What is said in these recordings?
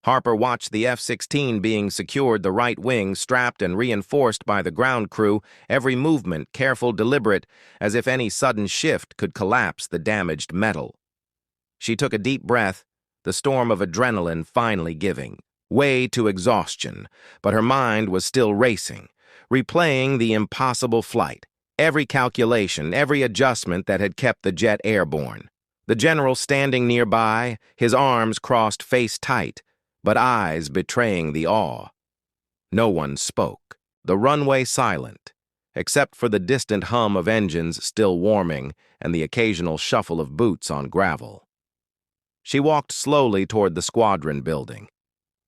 Harper watched the F-16 being secured, the right wing strapped and reinforced by the ground crew, every movement careful, deliberate, as if any sudden shift could collapse the damaged metal. She took a deep breath, the storm of adrenaline finally giving way to exhaustion, but her mind was still racing, replaying the impossible flight, every calculation, every adjustment that had kept the jet airborne. The general standing nearby, his arms crossed face tight, but eyes betraying the awe. No one spoke, the runway silent, except for the distant hum of engines still warming and the occasional shuffle of boots on gravel. She walked slowly toward the squadron building,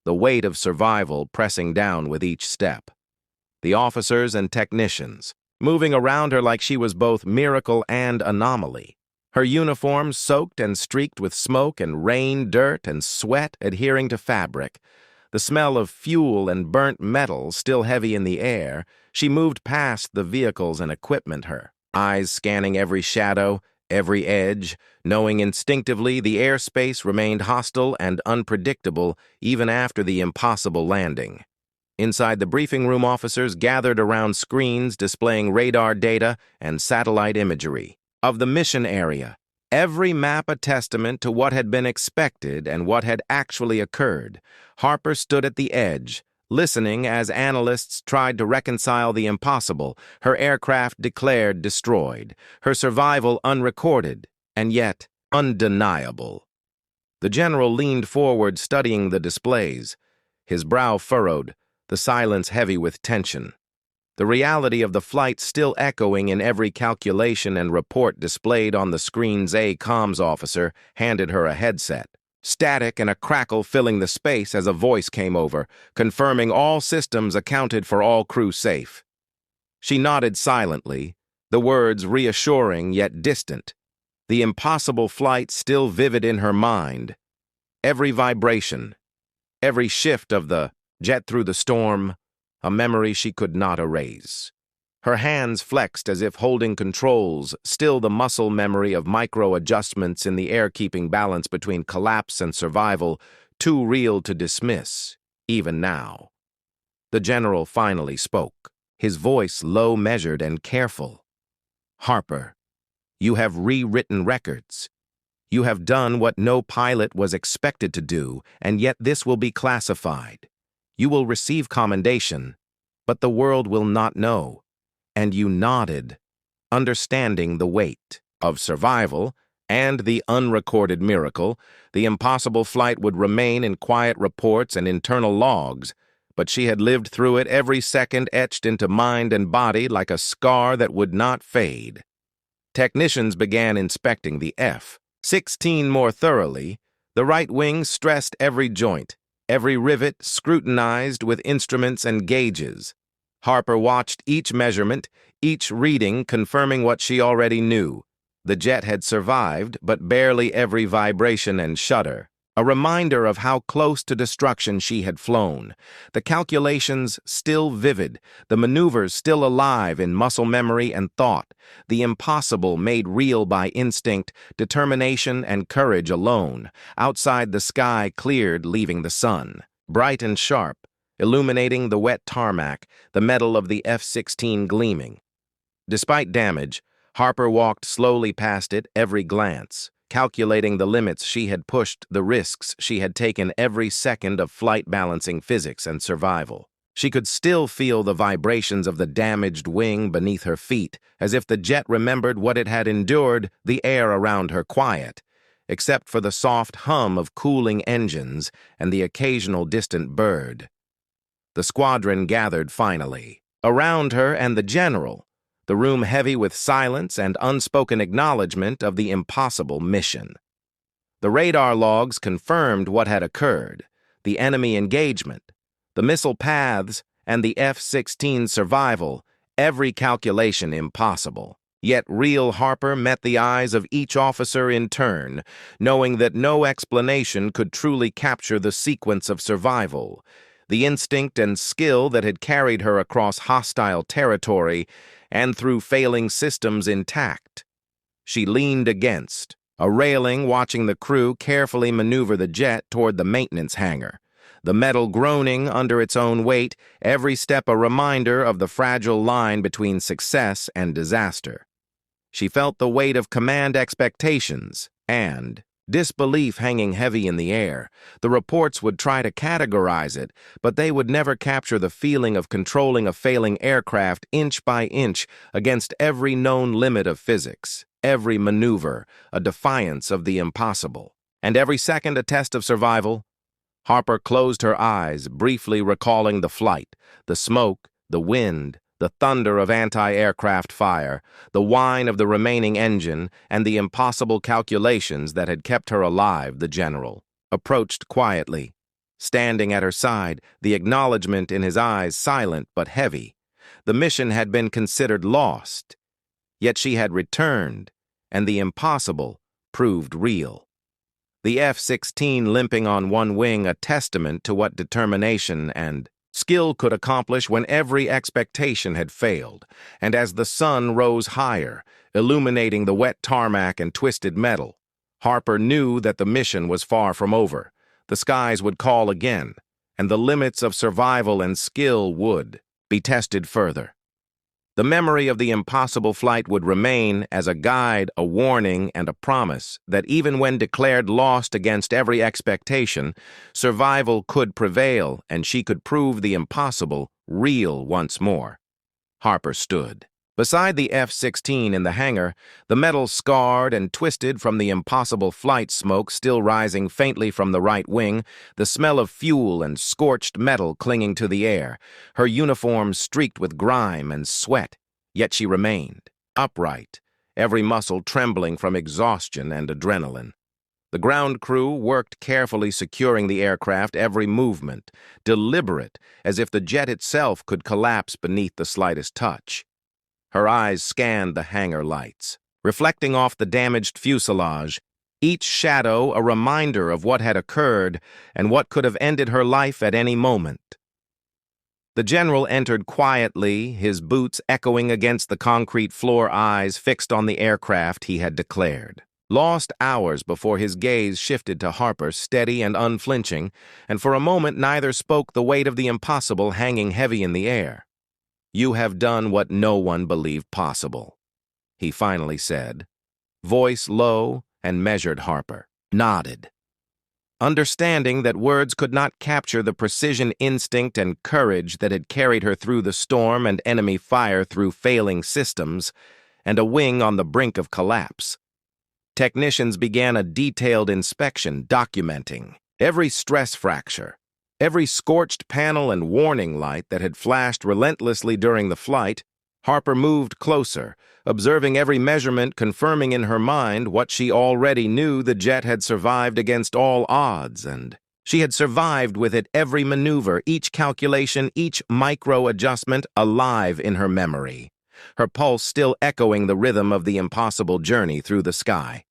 the weight of survival pressing down with each step. The officers and technicians, moving around her like she was both miracle and anomaly. Her uniform soaked and streaked with smoke and rain, dirt and sweat adhering to fabric. The smell of fuel and burnt metal still heavy in the air, she moved past the vehicles and equipment, her eyes scanning every shadow, every edge, knowing instinctively the airspace remained hostile and unpredictable even after the impossible landing. Inside the briefing room, officers gathered around screens displaying radar data and satellite imagery of the mission area, every map a testament to what had been expected and what had actually occurred. Harper stood at the edge, listening as analysts tried to reconcile the impossible, her aircraft declared destroyed, her survival unrecorded, and yet undeniable. The general leaned forward, studying the displays, his brow furrowed, the silence heavy with tension. The reality of the flight still echoing in every calculation and report displayed on the screens. A comms officer handed her a headset. Static and a crackle filling the space as a voice came over, confirming all systems accounted for, all crew safe. She nodded silently, the words reassuring yet distant. The impossible flight still vivid in her mind. Every vibration, every shift of the jet through the storm, a memory she could not erase. Her hands flexed as if holding controls, still the muscle memory of micro-adjustments in the air-keeping balance between collapse and survival, too real to dismiss, even now. The general finally spoke, his voice low, measured, and careful. "Harper, you have rewritten records. You have done what no pilot was expected to do, and yet this will be classified. You will receive commendation, but the world will not know." And you nodded, understanding the weight of survival and the unrecorded miracle. The impossible flight would remain in quiet reports and internal logs, but she had lived through it, every second etched into mind and body like a scar that would not fade. Technicians began inspecting the F-16 more thoroughly. The right wing stressed every joint, every rivet scrutinized with instruments and gauges. Harper watched each measurement, each reading confirming what she already knew. The jet had survived, but barely every vibration and shudder. A reminder of how close to destruction she had flown. The calculations still vivid, the maneuvers still alive in muscle memory and thought, the impossible made real by instinct, determination, and courage alone. Outside, the sky cleared, leaving the sun, bright and sharp, illuminating the wet tarmac, the metal of the F-16 gleaming. Despite damage, Harper walked slowly past it, every glance, calculating the limits she had pushed, the risks she had taken, every second of flight balancing physics and survival. She could still feel the vibrations of the damaged wing beneath her feet, as if the jet remembered what it had endured, the air around her quiet, except for the soft hum of cooling engines and the occasional distant bird. The squadron gathered finally, around her and the general, the room heavy with silence and unspoken acknowledgement of the impossible mission. The radar logs confirmed what had occurred, the enemy engagement, the missile paths, and the F-16's survival, every calculation impossible. Yet real. Harper met the eyes of each officer in turn, knowing that no explanation could truly capture the sequence of survival, the instinct and skill that had carried her across hostile territory and through failing systems intact. She leaned against a railing, watching the crew carefully maneuver the jet toward the maintenance hangar. the metal groaning under its own weight, every step a reminder of the fragile line between success and disaster. She felt the weight of command expectations and disbelief hanging heavy in the air. The reports would try to categorize it, but they would never capture the feeling of controlling a failing aircraft inch by inch against every known limit of physics, every maneuver a defiance of the impossible, and every second a test of survival. Harper closed her eyes, briefly recalling the flight, the smoke, the wind, the thunder of anti-aircraft fire, the whine of the remaining engine, and the impossible calculations that had kept her alive. The general approached quietly, standing at her side, the acknowledgement in his eyes silent but heavy. The mission had been considered lost, yet she had returned, and the impossible proved real. The F-16 limping on one wing, a testament to what determination and skill could accomplish when every expectation had failed, and as the sun rose higher, illuminating the wet tarmac and twisted metal, Harper knew that the mission was far from over. The skies would call again, and the limits of survival and skill would be tested further. The memory of the impossible flight would remain as a guide, a warning, and a promise that even when declared lost against every expectation, survival could prevail and she could prove the impossible real once more. Harper stood beside the F-16 in the hangar, the metal scarred and twisted from the impossible flight smoke still rising faintly from the right wing, the smell of fuel and scorched metal clinging to the air, her uniform streaked with grime and sweat, yet she remained upright, every muscle trembling from exhaustion and adrenaline. The ground crew worked carefully, securing the aircraft, every movement deliberate, as if the jet itself could collapse beneath the slightest touch. Her eyes scanned the hangar lights, reflecting off the damaged fuselage, each shadow a reminder of what had occurred and what could have ended her life at any moment. The general entered quietly, his boots echoing against the concrete floor, eyes fixed on the aircraft he had declared lost hours before his gaze shifted to Harper, steady and unflinching, and for a moment neither spoke, the weight of the impossible hanging heavy in the air. "You have done what no one believed possible," he finally said. Voice low and measured. Harper nodded, understanding that words could not capture the precision, instinct, and courage that had carried her through the storm and enemy fire, through failing systems, and a wing on the brink of collapse. Technicians began a detailed inspection, documenting every stress fracture, every scorched panel and warning light that had flashed relentlessly during the flight. Harper moved closer, observing every measurement, confirming in her mind what she already knew: the jet had survived against all odds, and she had survived with it, every maneuver, each calculation, each micro-adjustment alive in her memory, her pulse still echoing the rhythm of the impossible journey through the sky.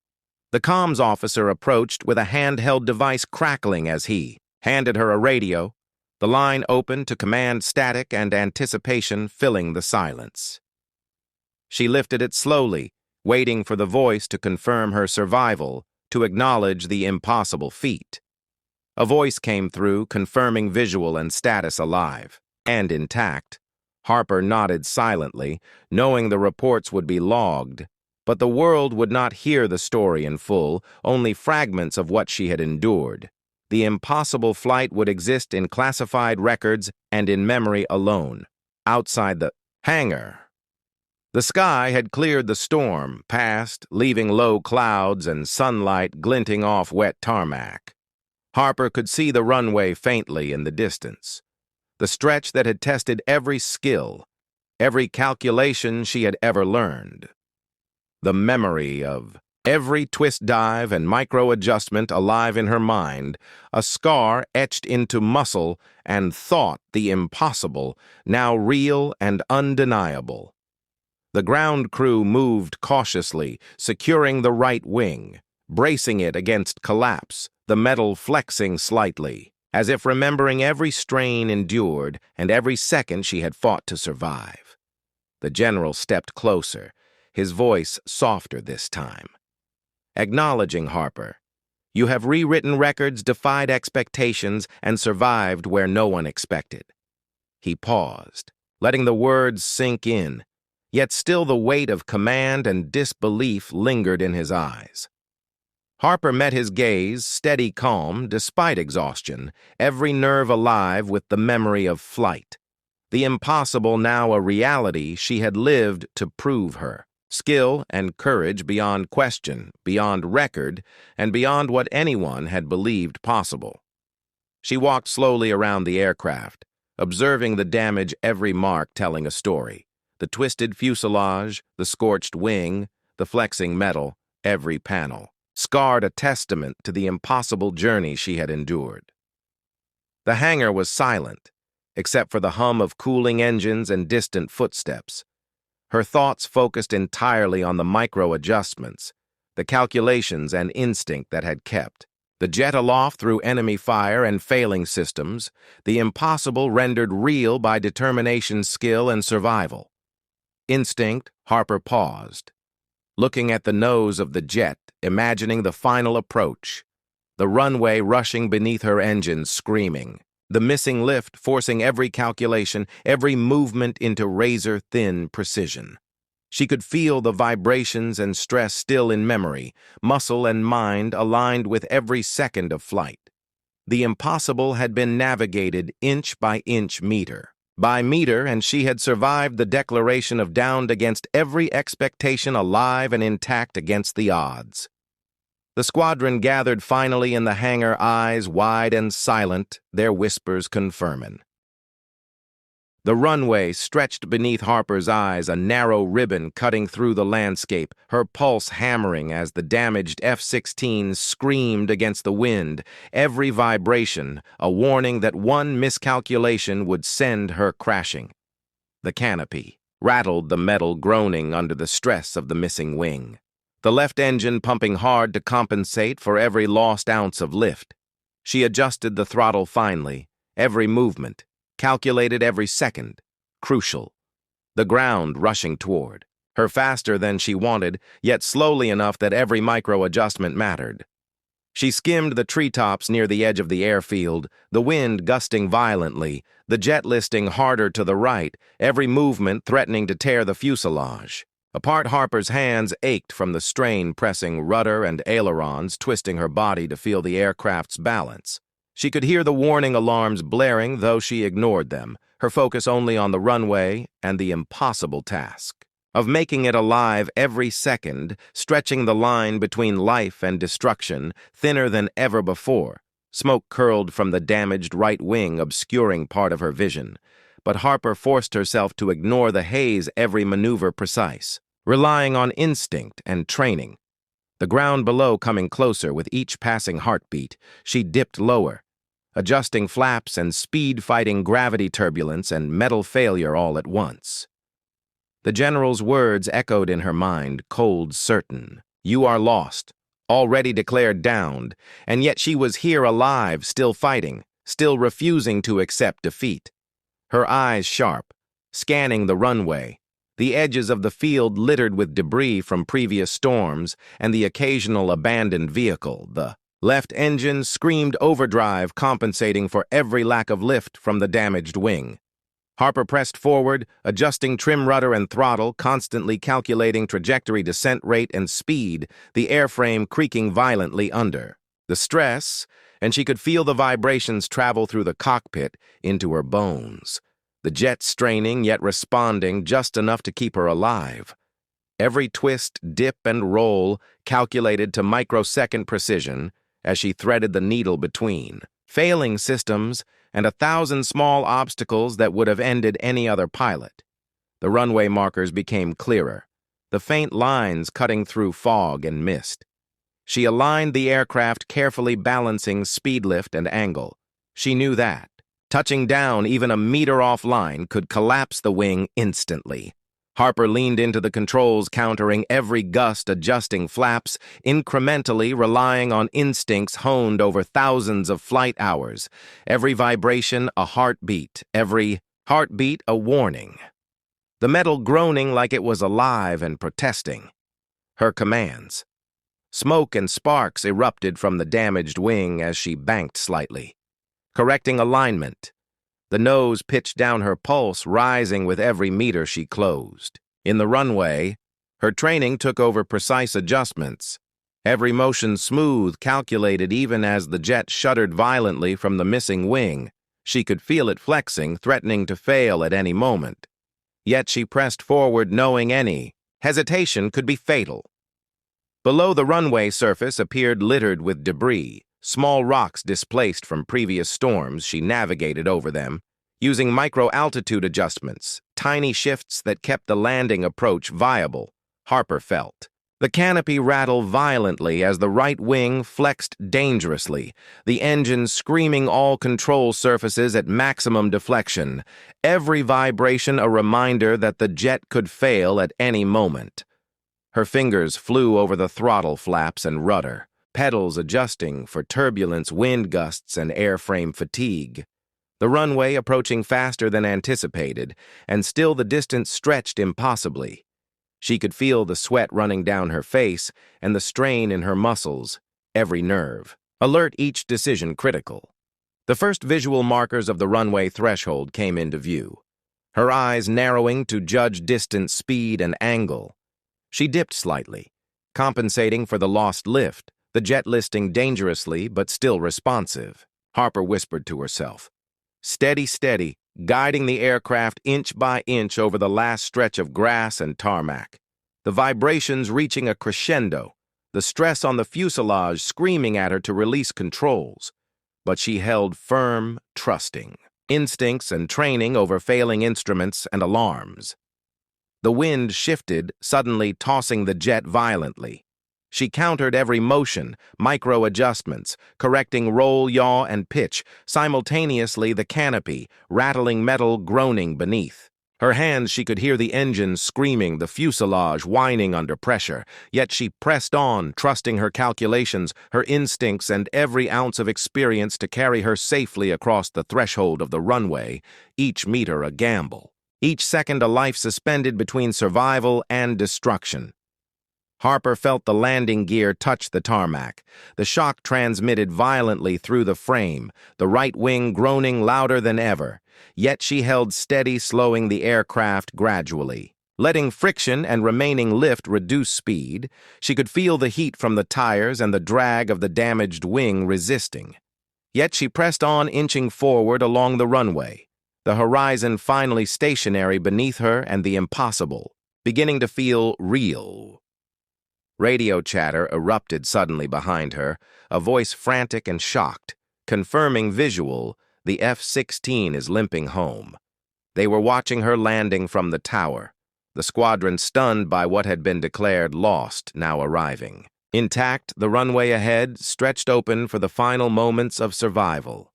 The comms officer approached with a handheld device crackling as he handed her a radio. The line opened to command, static and anticipation filling the silence. She lifted it slowly, waiting for the voice to confirm her survival, to acknowledge the impossible feat. A voice came through, confirming visual and status alive and intact. Harper nodded silently, knowing the reports would be logged, but the world would not hear the story in full, only fragments of what she had endured. The impossible flight would exist in classified records and in memory alone. Outside the hangar, the sky had cleared, the storm passed, leaving low clouds and sunlight glinting off wet tarmac. Harper could see the runway faintly in the distance, the stretch that had tested every skill, every calculation she had ever learned. The memory of every twist, dive, and micro-adjustment alive in her mind, a scar etched into muscle and thought, the impossible, now real and undeniable. The ground crew moved cautiously, securing the right wing, bracing it against collapse, the metal flexing slightly, as if remembering every strain endured and every second she had fought to survive. The general stepped closer, his voice softer this time. Acknowledging Harper, You have rewritten records, defied expectations, and survived where no one expected. He paused, letting the words sink in, yet still the weight of command and disbelief lingered in his eyes. Harper met his gaze, steady calm, despite exhaustion, every nerve alive with the memory of flight. The impossible now a reality she had lived to prove her. Skill and courage beyond question, beyond record, and beyond what anyone had believed possible. She walked slowly around the aircraft, observing the damage, every mark telling a story. The twisted fuselage, the scorched wing, the flexing metal, every panel, scarred a testament to the impossible journey she had endured. The hangar was silent, except for the hum of cooling engines and distant footsteps. Her thoughts focused entirely on the micro-adjustments, the calculations and instinct that had kept. The jet aloft through enemy fire and failing systems, the impossible rendered real by determination, skill, and survival. Instinct, Harper paused, looking at the nose of the jet, imagining the final approach, the runway rushing beneath her engines, screaming, the missing lift forcing every calculation, every movement into razor-thin precision. She could feel the vibrations and stress still in memory, muscle and mind aligned with every second of flight. The impossible had been navigated inch by inch, meter by meter, and she had survived the declaration of downed against every expectation, alive and intact against the odds. The squadron gathered finally in the hangar, eyes wide and silent, their whispers confirming. The runway stretched beneath Harper's eyes, a narrow ribbon cutting through the landscape, her pulse hammering as the damaged F-16 screamed against the wind, every vibration a warning that one miscalculation would send her crashing. The canopy rattled, the metal groaning under the stress of the missing wing, the left engine pumping hard to compensate for every lost ounce of lift. She adjusted the throttle finely, every movement, calculated every second, crucial. The ground rushing toward her, faster than she wanted, yet slowly enough that every micro-adjustment mattered. She skimmed the treetops near the edge of the airfield, the wind gusting violently, the jet listing harder to the right, every movement threatening to tear the fuselage. Apart, Harper's hands ached from the strain pressing rudder and ailerons, twisting her body to feel the aircraft's balance. She could hear the warning alarms blaring, though she ignored them, her focus only on the runway and the impossible task of making it alive every second, stretching the line between life and destruction, thinner than ever before. Smoke curled from the damaged right wing, obscuring part of her vision. But Harper forced herself to ignore the haze, every maneuver precise, relying on instinct and training. The ground below coming closer with each passing heartbeat, she dipped lower, adjusting flaps and speed, fighting gravity turbulence and metal failure all at once. The general's words echoed in her mind, cold, certain. You are lost, already declared downed, and yet she was here alive, still fighting, still refusing to accept defeat. Her eyes sharp, scanning the runway, the edges of the field littered with debris from previous storms and the occasional abandoned vehicle. The left engine screamed overdrive, compensating for every lack of lift from the damaged wing. Harper pressed forward, adjusting trim rudder and throttle, constantly calculating trajectory, descent rate, and speed, the airframe creaking violently under. The stress, and she could feel the vibrations travel through the cockpit into her bones. The jet straining, yet responding just enough to keep her alive. Every twist, dip, and roll calculated to microsecond precision as she threaded the needle between failing systems and 1,000 small obstacles that would have ended any other pilot. The runway markers became clearer, the faint lines cutting through fog and mist. She aligned the aircraft, carefully balancing speed, lift, and angle. She knew that touching down even a meter offline could collapse the wing instantly. Harper leaned into the controls, countering every gust, adjusting flaps, incrementally relying on instincts honed over thousands of flight hours. Every vibration a heartbeat, every heartbeat a warning. The metal groaning like it was alive and protesting. Her commands. Smoke and sparks erupted from the damaged wing as she banked slightly. Correcting alignment. The nose pitched down, her pulse rising with every meter she closed. In the runway, her training took over precise adjustments. Every motion smooth, calculated even as the jet shuddered violently from the missing wing. She could feel it flexing, threatening to fail at any moment. Yet she pressed forward knowing any hesitation could be fatal. Below, the runway surface appeared littered with debris, small rocks displaced from previous storms. She navigated over them, using micro-altitude adjustments, tiny shifts that kept the landing approach viable, Harper felt. The canopy rattled violently as the right wing flexed dangerously, the engine screaming all control surfaces at maximum deflection, every vibration a reminder that the jet could fail at any moment. Her fingers flew over the throttle flaps and rudder, pedals adjusting for turbulence, wind gusts, and airframe fatigue. The runway approaching faster than anticipated, and still the distance stretched impossibly. She could feel the sweat running down her face and the strain in her muscles, every nerve. Alert, each decision critical. The first visual markers of the runway threshold came into view, her eyes narrowing to judge distance, speed, and angle. She dipped slightly, compensating for the lost lift, the jet listing dangerously but still responsive. Harper whispered to herself. Steady, steady, guiding the aircraft inch by inch over the last stretch of grass and tarmac. The vibrations reaching a crescendo, the stress on the fuselage screaming at her to release controls. But she held firm, trusting. Instincts and training over failing instruments and alarms. The wind shifted, suddenly tossing the jet violently. She countered every motion, micro-adjustments, correcting roll, yaw, and pitch, simultaneously the canopy, rattling metal groaning beneath. Her hands, she could hear the engine screaming, the fuselage whining under pressure, yet she pressed on, trusting her calculations, her instincts, and every ounce of experience to carry her safely across the threshold of the runway, each meter a gamble, each second a life suspended between survival and destruction. Harper felt the landing gear touch the tarmac. The shock transmitted violently through the frame, the right wing groaning louder than ever. Yet she held steady, slowing the aircraft gradually. Letting friction and remaining lift reduce speed, she could feel the heat from the tires and the drag of the damaged wing resisting. Yet she pressed on, inching forward along the runway, the horizon finally stationary beneath her and the impossible, beginning to feel real. Radio chatter erupted suddenly behind her, a voice frantic and shocked, confirming visual, the F-16 is limping home. They were watching her landing from the tower, the squadron stunned by what had been declared lost, now arriving. Intact, the runway ahead stretched open for the final moments of survival.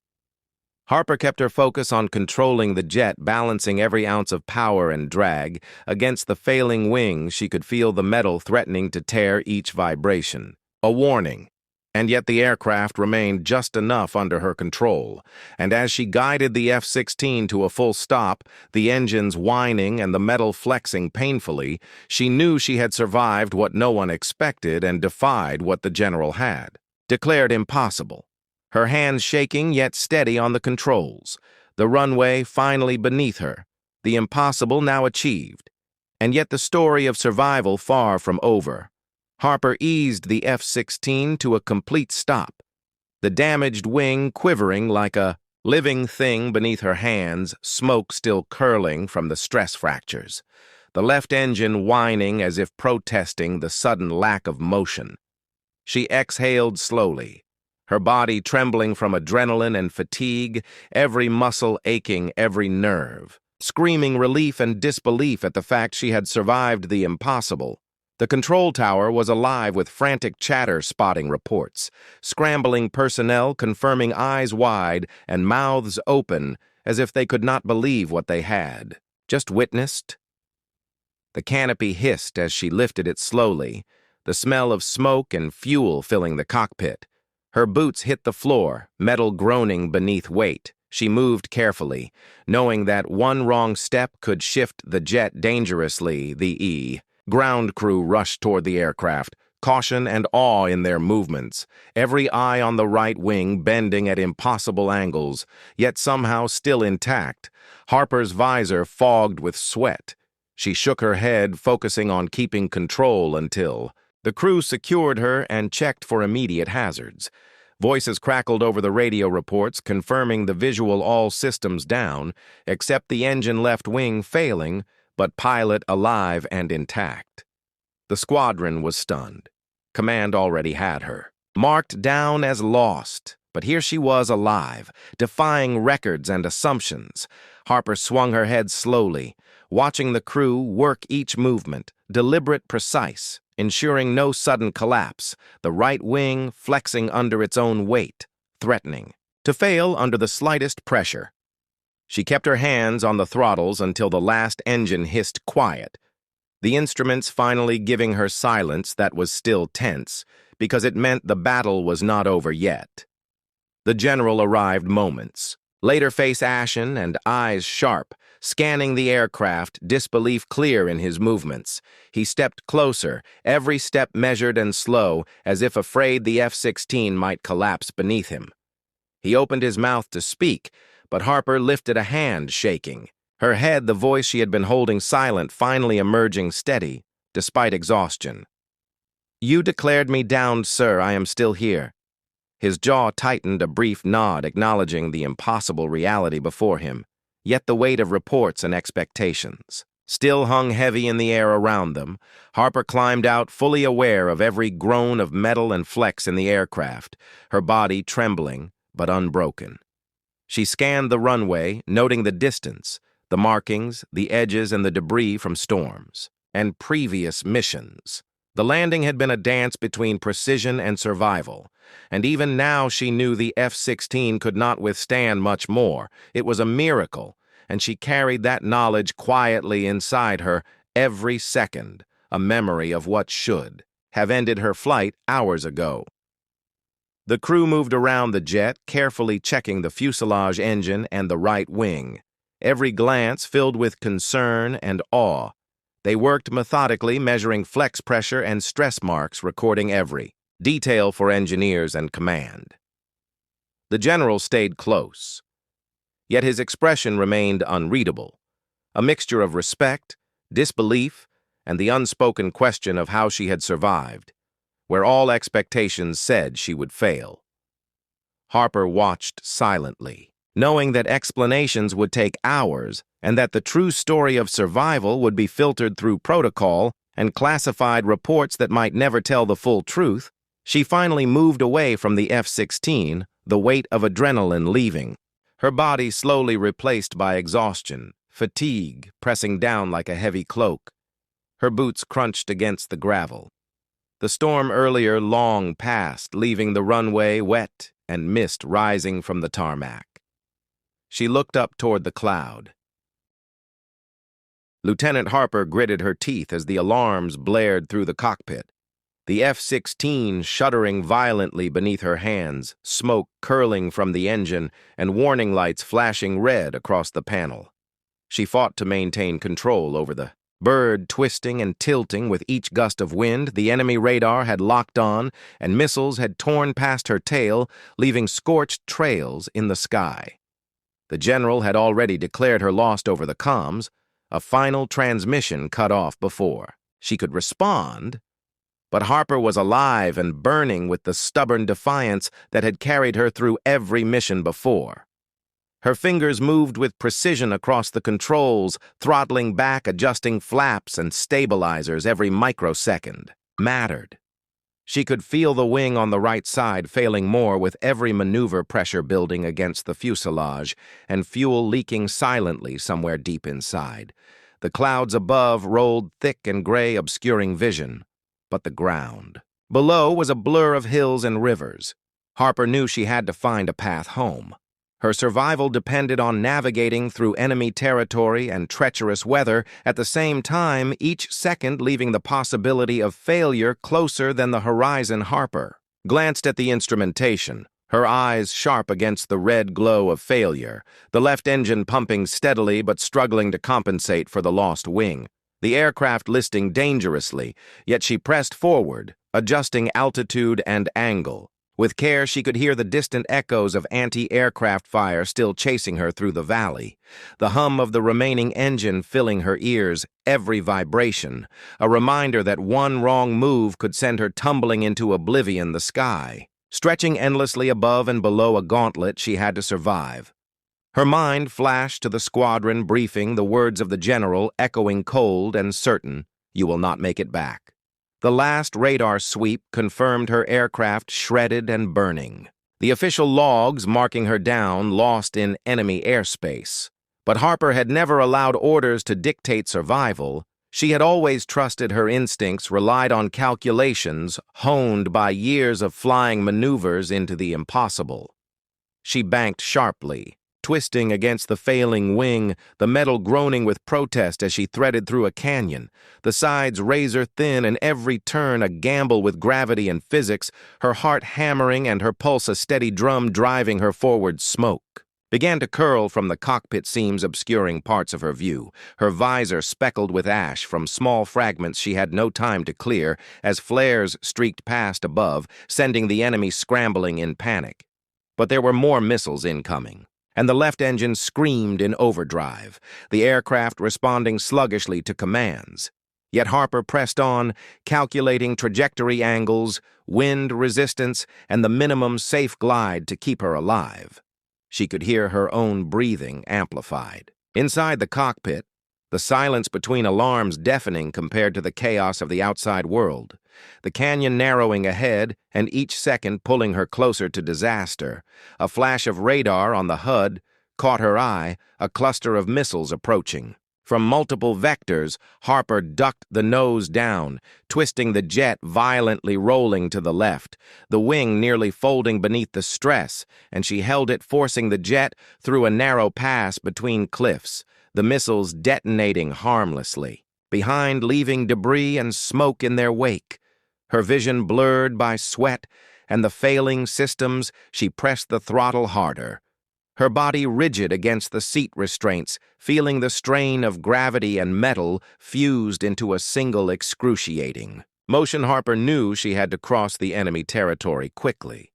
Harper kept her focus on controlling the jet, balancing every ounce of power and drag. Against the failing wing, she could feel the metal threatening to tear each vibration. A warning. And yet the aircraft remained just enough under her control. And as she guided the F-16 to a full stop, the engines whining and the metal flexing painfully, she knew she had survived what no one expected and defied what the general had declared impossible. Her hands shaking yet steady on the controls, the runway finally beneath her, the impossible now achieved. And yet the story of survival far from over. Harper eased the F-16 to a complete stop, the damaged wing quivering like a living thing beneath her hands, smoke still curling from the stress fractures, the left engine whining as if protesting the sudden lack of motion. She exhaled slowly, her body trembling from adrenaline and fatigue, every muscle aching, every nerve, screaming relief and disbelief at the fact she had survived the impossible. The control tower was alive with frantic chatter spotting reports, scrambling personnel confirming eyes wide and mouths open as if they could not believe what they had just witnessed. The canopy hissed as she lifted it slowly, the smell of smoke and fuel filling the cockpit. Her boots hit the floor, metal groaning beneath weight. She moved carefully, knowing that one wrong step could shift the jet dangerously. The ground crew rushed toward the aircraft, caution and awe in their movements, every eye on the right wing bending at impossible angles, yet somehow still intact. Harper's visor fogged with sweat. She shook her head, focusing on keeping control until the crew secured her and checked for immediate hazards. Voices crackled over the radio reports, confirming the visual all systems down, except the engine left wing failing, but pilot alive and intact. The squadron was stunned. Command already had her, marked down as lost, but here she was alive, defying records and assumptions. Harper swung her head slowly, watching the crew work each movement, deliberate, precise, ensuring no sudden collapse, the right wing flexing under its own weight, threatening to fail under the slightest pressure. She kept her hands on the throttles until the last engine hissed quiet, the instruments finally giving her silence that was still tense, because it meant the battle was not over yet. The general arrived moments later, face ashen and eyes sharp, scanning the aircraft, disbelief clear in his movements. He stepped closer, every step measured and slow, as if afraid the F-16 might collapse beneath him. He opened his mouth to speak, but Harper lifted a hand, shaking. Her head, the voice she had been holding silent, finally emerging steady, despite exhaustion. "You declared me downed, sir. I am still here." His jaw tightened, a brief nod acknowledging the impossible reality before him, yet the weight of reports and expectations still hung heavy in the air around them. Harper climbed out, fully aware of every groan of metal and flex in the aircraft, her body trembling but unbroken. She scanned the runway, noting the distance, the markings, the edges, and the debris from storms and previous missions. The landing had been a dance between precision and survival, and even now she knew the F-16 could not withstand much more. It was a miracle, and she carried that knowledge quietly inside her every second, a memory of what should have ended her flight hours ago. The crew moved around the jet, carefully checking the fuselage, engine, and the right wing, every glance filled with concern and awe. They worked methodically, measuring flex pressure and stress marks, recording every detail for engineers and command. The general stayed close, yet his expression remained unreadable, a mixture of respect, disbelief, and the unspoken question of how she had survived, where all expectations said she would fail. Harper watched silently, knowing that explanations would take hours and that the true story of survival would be filtered through protocol and classified reports that might never tell the full truth. She finally moved away from the F-16, the weight of adrenaline leaving, her body slowly replaced by exhaustion, fatigue pressing down like a heavy cloak. Her boots crunched against the gravel. The storm earlier long passed, leaving the runway wet and mist rising from the tarmac. She looked up toward the cloud. Lieutenant Harper gritted her teeth as the alarms blared through the cockpit. The F-16 shuddering violently beneath her hands, smoke curling from the engine and warning lights flashing red across the panel. She fought to maintain control over the bird, twisting and tilting with each gust of wind. The enemy radar had locked on, and missiles had torn past her tail, leaving scorched trails in the sky. The general had already declared her lost over the comms, a final transmission cut off before she could respond. But Harper was alive and burning with the stubborn defiance that had carried her through every mission before. Her fingers moved with precision across the controls, throttling back, adjusting flaps and stabilizers every microsecond mattered. She could feel the wing on the right side failing more with every maneuver, pressure building against the fuselage and fuel leaking silently somewhere deep inside. The clouds above rolled thick and gray, obscuring vision. But the ground below was a blur of hills and rivers. Harper knew she had to find a path home. Her survival depended on navigating through enemy territory and treacherous weather, at the same time each second leaving the possibility of failure closer than the horizon. Harper glanced at the instrumentation, her eyes sharp against the red glow of failure, the left engine pumping steadily but struggling to compensate for the lost wing. The aircraft listing dangerously, yet she pressed forward, adjusting altitude and angle. With care, she could hear the distant echoes of anti-aircraft fire still chasing her through the valley, the hum of the remaining engine filling her ears, every vibration, a reminder that one wrong move could send her tumbling into oblivion the sky. Stretching endlessly above and below a gauntlet she had to survive. Her mind flashed to the squadron briefing, the words of the general echoing cold and certain, "You will not make it back." The last radar sweep confirmed her aircraft shredded and burning. The official logs marking her down lost in enemy airspace. But Harper had never allowed orders to dictate survival. She had always trusted her instincts, relied on calculations honed by years of flying maneuvers into the impossible. She banked sharply, twisting against the failing wing, the metal groaning with protest as she threaded through a canyon, the sides razor-thin and every turn a gamble with gravity and physics, her heart hammering and her pulse a steady drum driving her forward. Smoke began to curl from the cockpit seams obscuring parts of her view, her visor speckled with ash from small fragments she had no time to clear as flares streaked past above, sending the enemy scrambling in panic. But there were more missiles incoming, and the left engine screamed in overdrive, the aircraft responding sluggishly to commands. Yet Harper pressed on, calculating trajectory angles, wind resistance, and the minimum safe glide to keep her alive. She could hear her own breathing amplified. Inside the cockpit, the silence between alarms deafening compared to the chaos of the outside world, the canyon narrowing ahead and each second pulling her closer to disaster. A flash of radar on the HUD caught her eye, a cluster of missiles approaching. From multiple vectors, Harper ducked the nose down, twisting the jet violently rolling to the left, the wing nearly folding beneath the stress, and she held it, forcing the jet through a narrow pass between cliffs, the missiles detonating harmlessly, behind leaving debris and smoke in their wake. Her vision blurred by sweat and the failing systems, she pressed the throttle harder. Her body rigid against the seat restraints, feeling the strain of gravity and metal fused into a single excruciating motion. Harper knew she had to cross the enemy territory quickly.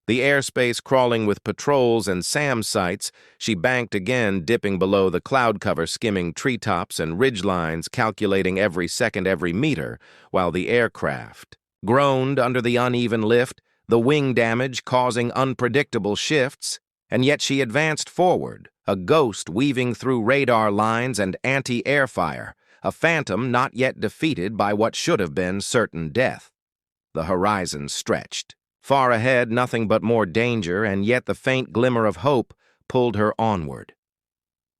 The airspace crawling with patrols and SAM sites, she banked again, dipping below the cloud cover, skimming treetops and ridgelines, calculating every second, every meter, while the aircraft groaned under the uneven lift, the wing damage causing unpredictable shifts. And yet she advanced forward, a ghost weaving through radar lines and anti-air fire, a phantom not yet defeated by what should have been certain death. The horizon stretched. Far ahead, nothing but more danger, and yet the faint glimmer of hope pulled her onward.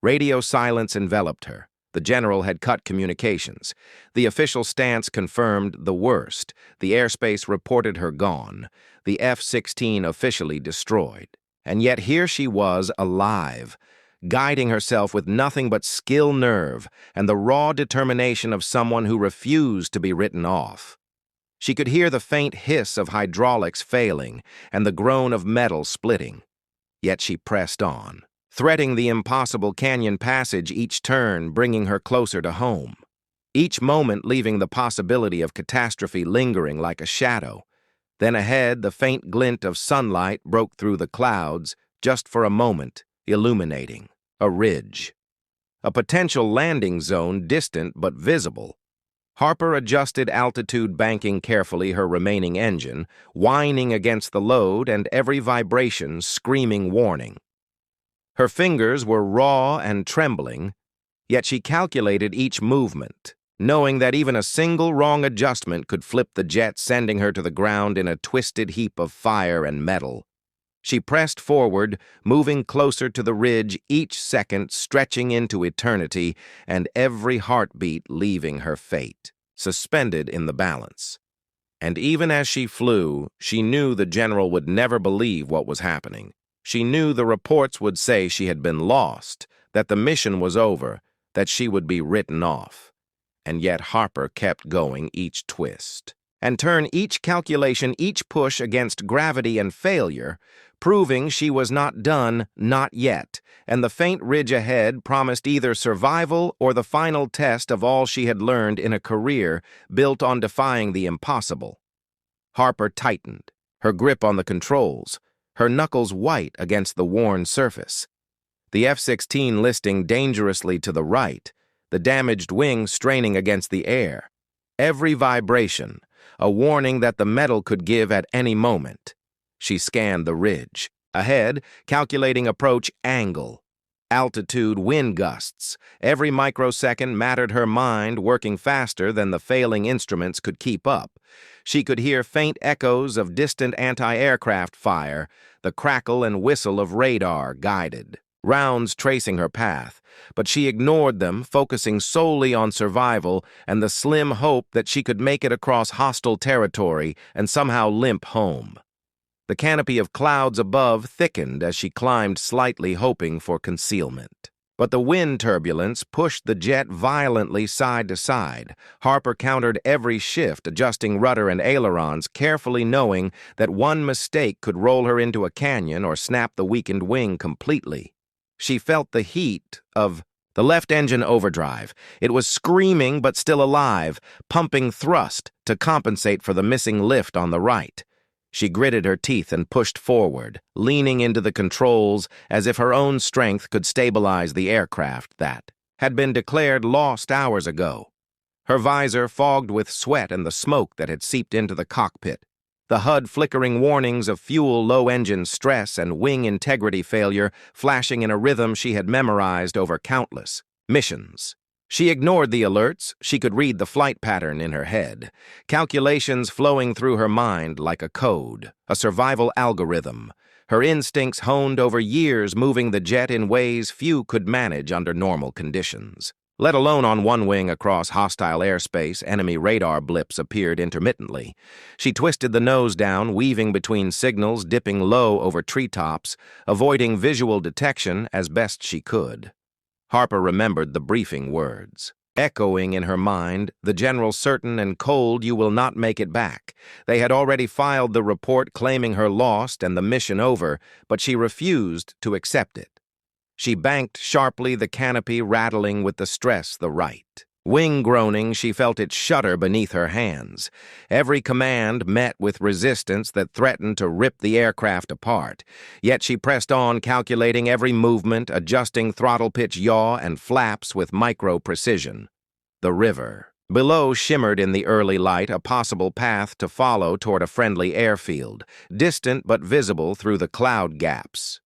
Radio silence enveloped her. The general had cut communications. The official stance confirmed the worst. The airspace reported her gone. The F-16 officially destroyed. And yet here she was, alive, guiding herself with nothing but skill, nerve, and the raw determination of someone who refused to be written off. She could hear the faint hiss of hydraulics failing and the groan of metal splitting. Yet she pressed on, threading the impossible canyon passage each turn, bringing her closer to home. Each moment leaving the possibility of catastrophe lingering like a shadow. Then ahead, the faint glint of sunlight broke through the clouds, just for a moment, illuminating a ridge. A potential landing zone, distant but visible. Harper adjusted altitude, banking carefully her remaining engine, whining against the load and every vibration screaming warning. Her fingers were raw and trembling, yet she calculated each movement, knowing that even a single wrong adjustment could flip the jet, sending her to the ground in a twisted heap of fire and metal. She pressed forward, moving closer to the ridge, each second stretching into eternity, and every heartbeat leaving her fate, suspended in the balance. And even as she flew, she knew the general would never believe what was happening. She knew the reports would say she had been lost, that the mission was over, that she would be written off. And yet Harper kept going, each twist and turn, each calculation, each push against gravity and failure, proving she was not done, not yet, and the faint ridge ahead promised either survival or the final test of all she had learned in a career built on defying the impossible. Harper tightened, her grip on the controls, her knuckles white against the worn surface. The F-16 listing dangerously to the right, the damaged wing straining against the air. Every vibration, a warning that the metal could give at any moment. She scanned the ridge. Ahead, calculating approach angle. Altitude, wind gusts. Every microsecond mattered, her mind working faster than the failing instruments could keep up. She could hear faint echoes of distant anti-aircraft fire, the crackle and whistle of radar guided. Rounds tracing her path, but she ignored them, focusing solely on survival and the slim hope that she could make it across hostile territory and somehow limp home. The canopy of clouds above thickened as she climbed slightly, hoping for concealment. But the wind turbulence pushed the jet violently side to side. Harper countered every shift, adjusting rudder and ailerons, carefully knowing that one mistake could roll her into a canyon or snap the weakened wing completely. She felt the heat of the left engine overdrive. It was screaming but still alive, pumping thrust to compensate for the missing lift on the right. She gritted her teeth and pushed forward, leaning into the controls as if her own strength could stabilize the aircraft that had been declared lost hours ago. Her visor fogged with sweat and the smoke that had seeped into the cockpit. The HUD flickering warnings of fuel low engine stress and wing integrity failure flashing in a rhythm she had memorized over countless missions. She ignored the alerts. She could read the flight pattern in her head, calculations flowing through her mind like a code, a survival algorithm, her instincts honed over years, moving the jet in ways few could manage under normal conditions. Let alone on one wing across hostile airspace, enemy radar blips appeared intermittently. She twisted the nose down, weaving between signals, dipping low over treetops, avoiding visual detection as best she could. Harper remembered the briefing words. Echoing in her mind, the general certain and cold, "You will not make it back." They had already filed the report claiming her lost and the mission over, but she refused to accept it. She banked sharply, the canopy rattling with the stress the right. Wing groaning, she felt it shudder beneath her hands. Every command met with resistance that threatened to rip the aircraft apart. Yet she pressed on, calculating every movement, adjusting throttle pitch, yaw, and flaps with micro-precision. The river. Below shimmered in the early light, a possible path to follow toward a friendly airfield, distant but visible through the cloud gaps.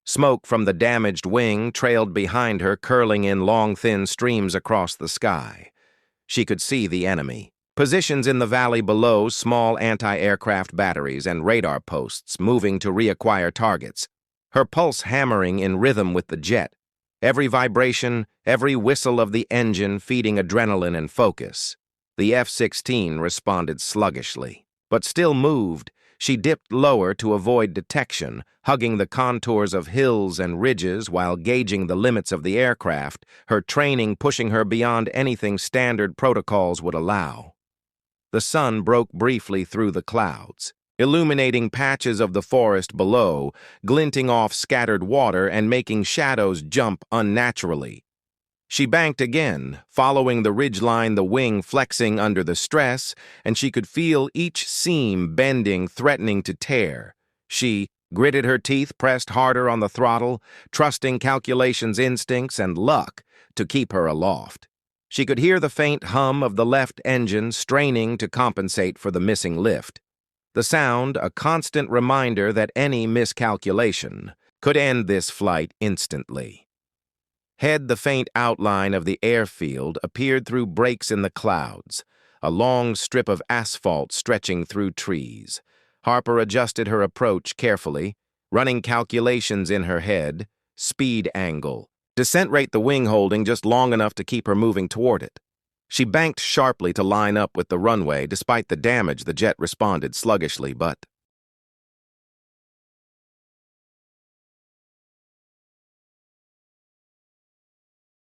Smoke from the damaged wing trailed behind her, curling in long, thin streams across the sky. She could see the enemy. Positions in the valley below, small anti-aircraft batteries and radar posts moving to reacquire targets. Her pulse hammering in rhythm with the jet. Every vibration, every whistle of the engine feeding adrenaline and focus. The F-16 responded sluggishly, but still moved. She dipped lower to avoid detection, hugging the contours of hills and ridges while gauging the limits of the aircraft, her training pushing her beyond anything standard protocols would allow. The sun broke briefly through the clouds, illuminating patches of the forest below, glinting off scattered water and making shadows jump unnaturally. She banked again, following the ridgeline, the wing flexing under the stress, and she could feel each seam bending, threatening to tear. She gritted her teeth, pressed harder on the throttle, trusting calculations, instincts, and luck to keep her aloft. She could hear the faint hum of the left engine straining to compensate for the missing lift. The sound, a constant reminder that any miscalculation could end this flight instantly. Ahead, the faint outline of the airfield appeared through breaks in the clouds, a long strip of asphalt stretching through trees. Harper adjusted her approach carefully, running calculations in her head, speed angle, descent rate, the wing holding just long enough to keep her moving toward it. She banked sharply to line up with the runway. Despite the damage, the jet responded sluggishly, but